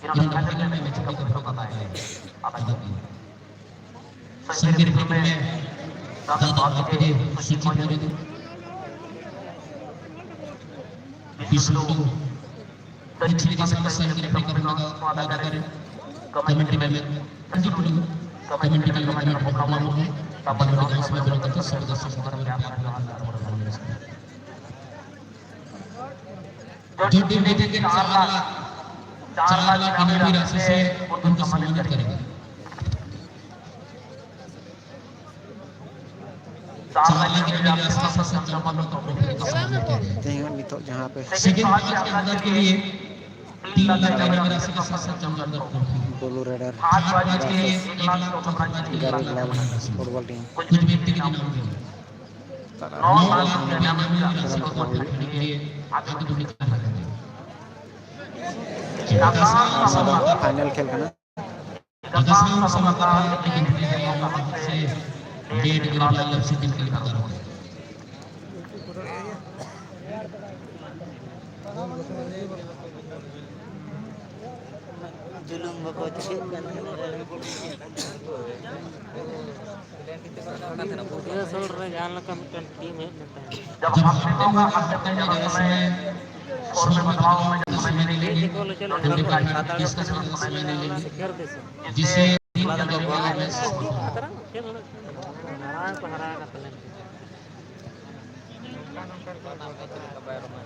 इन्होंने फाइनल में मैच का फिक्र बताया है आगे संगीत में दादा बात के सूची मौजूद विष्णु पिछली बार संगीत का वादा करें कमेंट्री में संगीत कमेंट्री में कमेंट्री प्रोग्राम है तब बड़े इसमें विरोध करते सब दर्शक वगैरह में आप जो टीम देखे कि 4 लाख इनामी राशि से उनको सम्मानित करेंगे 4 लाख इनामी राशि से सम्मानित करेंगे जहाँ पे सेकंड मैच के अंदर के लिए 3 लाख इनामी राशि के साथ साथ सम्मानित बोलू रेडर 5 मैच के लिए 1 लाख 54,000 फुटबॉल टीम कुछ व्यक्ति के नाम होंगे 9 लाख इनामी राशि को सम्मानित करने के लिए आगे दुनिया का फाइनल खेल का ना जुलूम बको टीम है जब और में बदलाव में जब समय नहीं लेंगे जिसे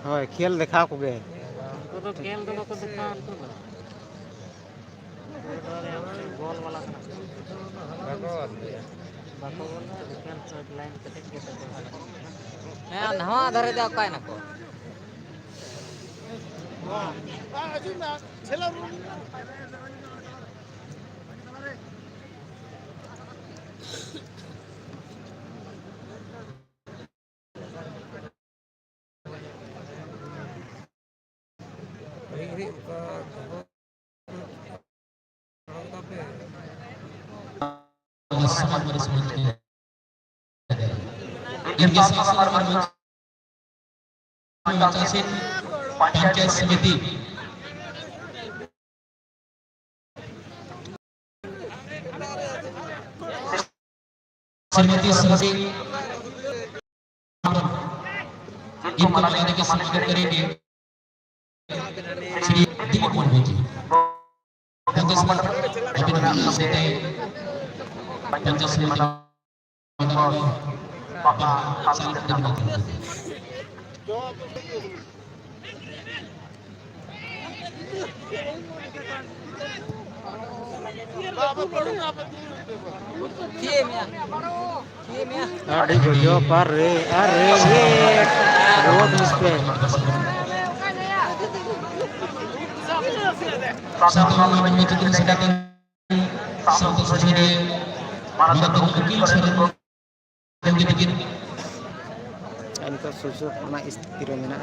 हाँ खेल देखा को गए तो खेल दो को दिखा तो बॉल वाला बाको खेल शॉट लाइन कटे के मैं नवा धरे जाओ काय ना को पंचायत समिति समिति इनको मनाने के सम्मान करेंगे श्री दीपक मुर्मू जी पंचायत समिति अरे जो पर रे अरे ये बहुत मुश्किल इनका सोचो अपना स्थिति में ना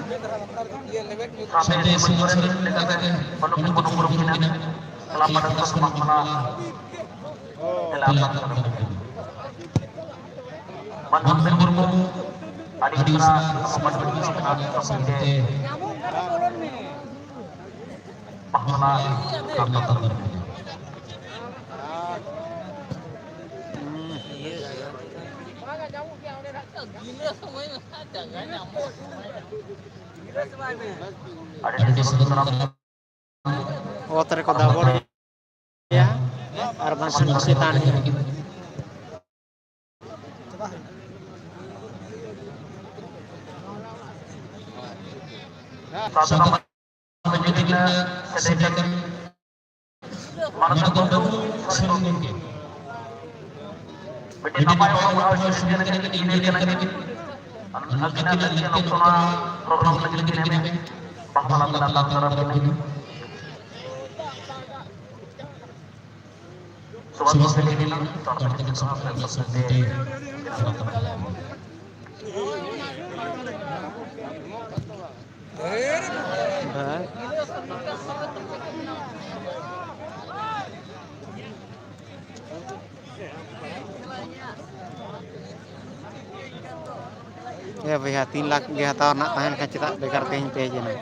Otak kau dapur ya, arban setan ini. Ya भैया 3 लाख के हतार ना पहन के चिता बेकार कहीं पे जना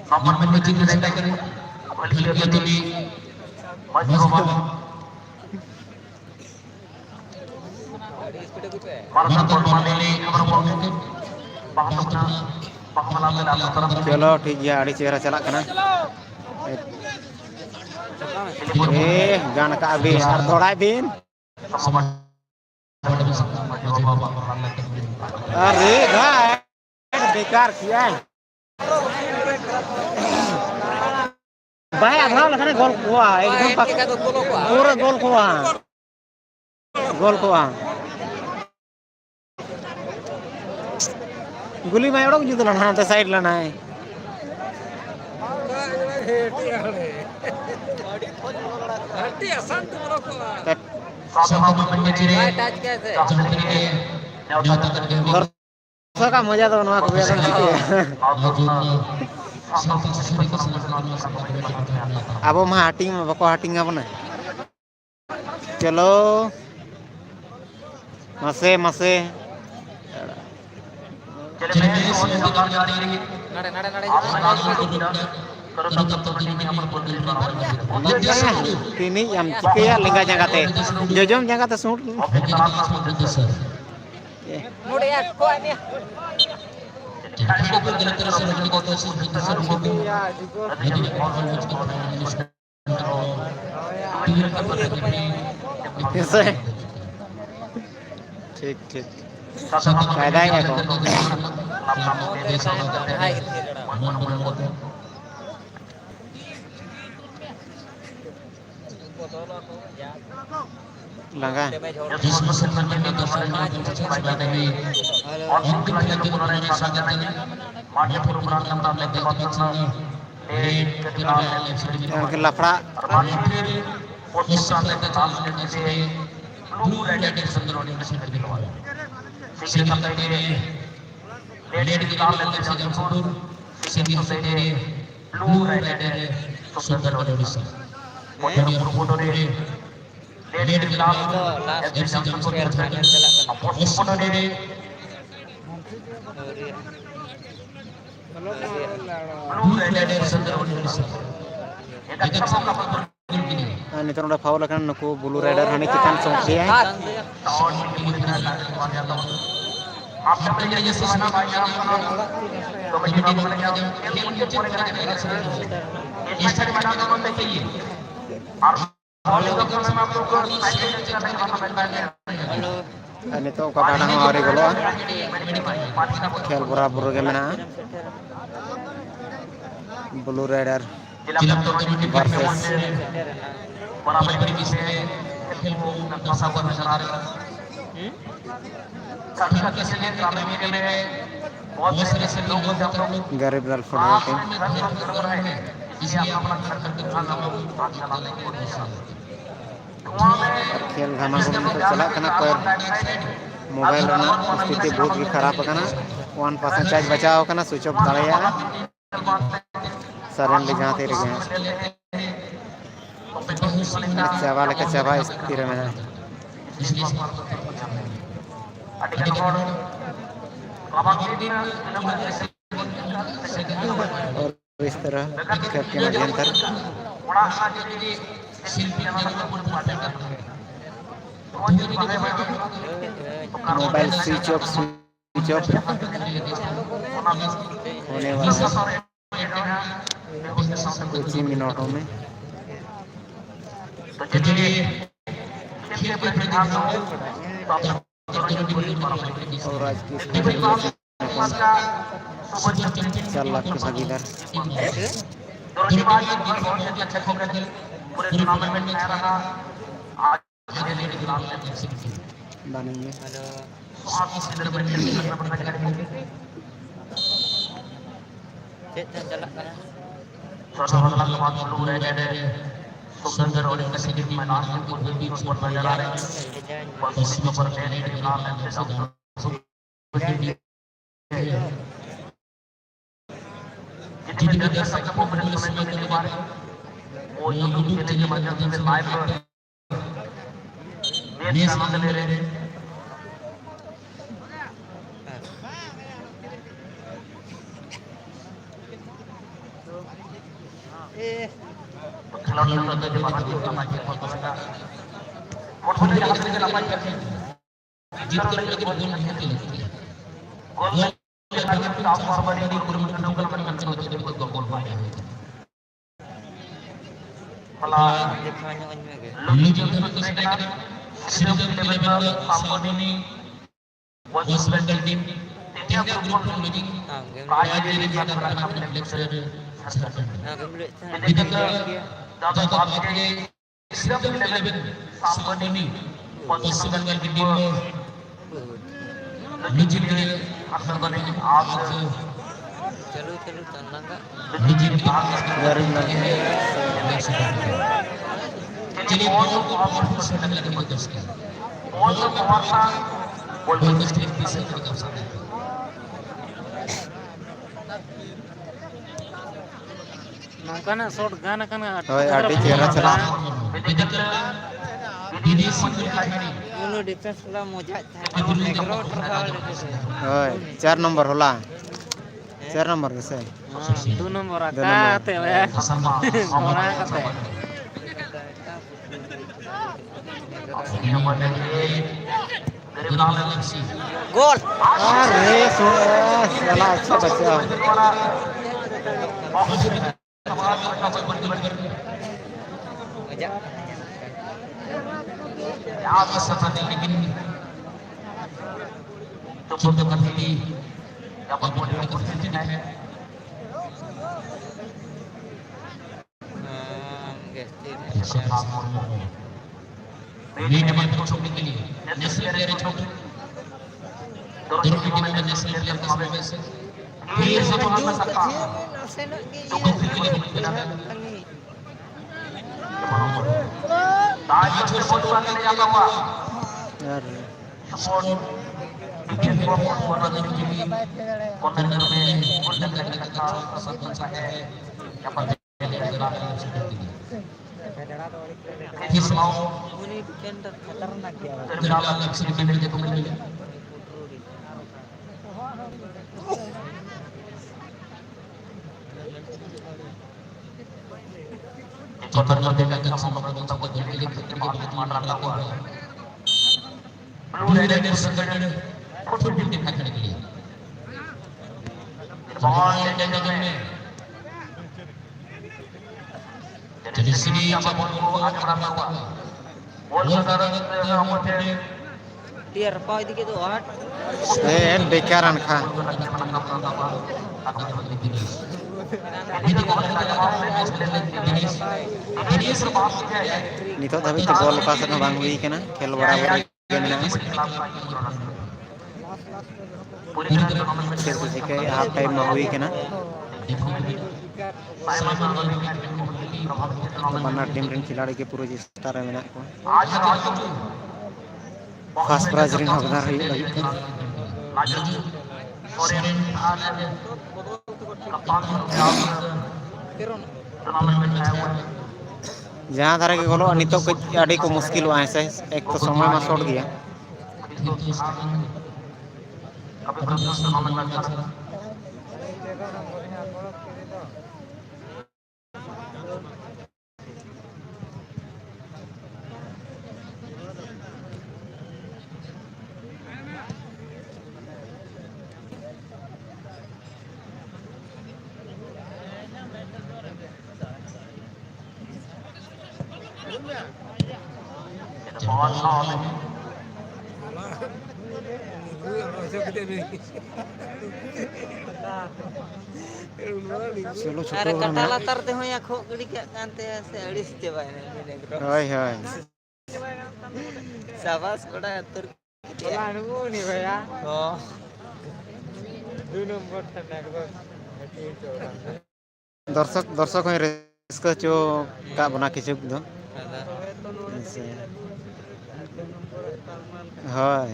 nomor menuju diselesaikan Olivia Tuli Masroba Martin Formale nomor चलो ठीक है आड़ी चेहरा चला करना गान का भी और थोड़ा भी अरे भाई बेकार किया है भाई आधा लगने गोल हुआ एकदम पूरा गोल हुआ गुली में एवढं जुदला ना त्या साइडला नाही का मजा तो बनवा अब हम हाटिंग में बको हाटिंग अब ना चलो मसे मसे ini yang cikaya lingga jangkate jojom jangkate sud ನೋಡಿ ಯಾಕೆ ಕೋನಿ ठीक ठीक फायदा है को लगा लफड़ा नितों फाउल नुकू ब्लू राइडर हानि चिकान सोंखिया नितों का बाडा हूं आवरे गोलो खेल बराबर के मेना ब्लू राइडर वर्सेस गरीब दल फुटबॉल टीम खेल घामा तो चला पर मोबाइल स्थिति बहुत ही खराब 1% चार्ज बचाव स्विच ऑफ दाड़ा सडनली जहाँ थे चावा लेके चावा स्थिर में है और इस तरह के मध्यंतर मोबाइल स्विच ऑफ होने वाला कुछ ही मिनटों में और आज की 4 लाख की भागीदार बनेंगे सुंदर और इंटेलिजेंट मैदान में पूरी टीम स्पोर्ट नजर आ रहे हैं पश्चिम पर लेने के खिलाफ जितने दर्शक को बड़े समय के बारे वो यूट्यूब चैनल के माध्यम से लाइव मैच का आनंद ले रहे हैं। तो खिलाड़ियों का दर्जे बाहर की ओर माइक पर पहुंचेगा। फुटबॉल के हाथ में लंबाई करके जीत कर लेकिन गोल नहीं होती है। गोल के माध्यम से आप फॉरवर्ड की पूरी मुट्ठी में गोल करके होते हैं तो गोल पाए हैं। फला दिखाने में गए लुजो के स्ट्राइकर सीधे लेवल पर सामने वॉइस बैंडल टीम तीनों ग्रुप में लुजिंग हां काज के लिए जाकर अपने फ्लेक्सर गेम इधर ज्यादा बात के सीधे लेवल सामने वॉइस बैंडल की टीम लुजिंग के अक्सर बने आज चलो चलना लुजिंग गरीब लगे चलिए बॉल को आप से लगे मत उसके बॉल को मारना बॉल को स्ट्रेट पीस कर सकते हैं। नौकाना शॉट गाना काना होय आडी चेहरा चला विदेशी खिलाड़ी उनो डिफेंस ला मजा था नेग्रो ट्रबल होय 4 नंबर होला 4 नंबर कैसे 2 नंबर आते वे मोना कते गोल अरे साला अच्छा बचा मजा आप सफर लेकिन तो छोटे कथी या बड़ी परिस्थिति है लीड में छोड़ने के लिए नेशनल प्लेयर छोड़ दोनों टीम में नेशनल प्लेयर का समावेश है फिर से वहां पर सकता तो किसी के लिए खेला ताज छोड़ बहुत बार नहीं जाता हुआ यार सपोर्ट विकेट को कॉर्नर के लिए कॉर्नर में गोल्डन करने का सरपंच है यहां पर किस माओ उन्हीं डिफेंडर खतरनाक किया terdalam aksi defender jatuh kembali kotor merdeka kita sama pemerintah buat jadi kita mana lakukan perlu ada sekedar kotor di dekat lagi bawah dan jadi sini apa bola ada berapa bola sekarang kita टियर पाव दिखे तो हट ए बेकारान खा नितो Dhabi तो गोल पास न बांग हुई केना खेल बराबर के मेना खेल तो के हाफ टाइम में हुई केना बन्ना टीम रेन खिलाड़ी के पूरे स्टार मेना को फर्स्ट प्राइज रिन हकदार हुई लगी जहाँ धारा के गोलो नितो को आड़ी को मुश्किल हुआ है एक तो समय में शॉट गया चलो अरे छोटो कटा लातर ते हो या खो गड़ी के कांते से अड़िस चबाय ने हाय हाय शाबाश कोड़ा तुर लानगो नी भैया हो 2 नंबर तक दर्शक दर्शक होय रिस्क चो का बना के चुक दो हाय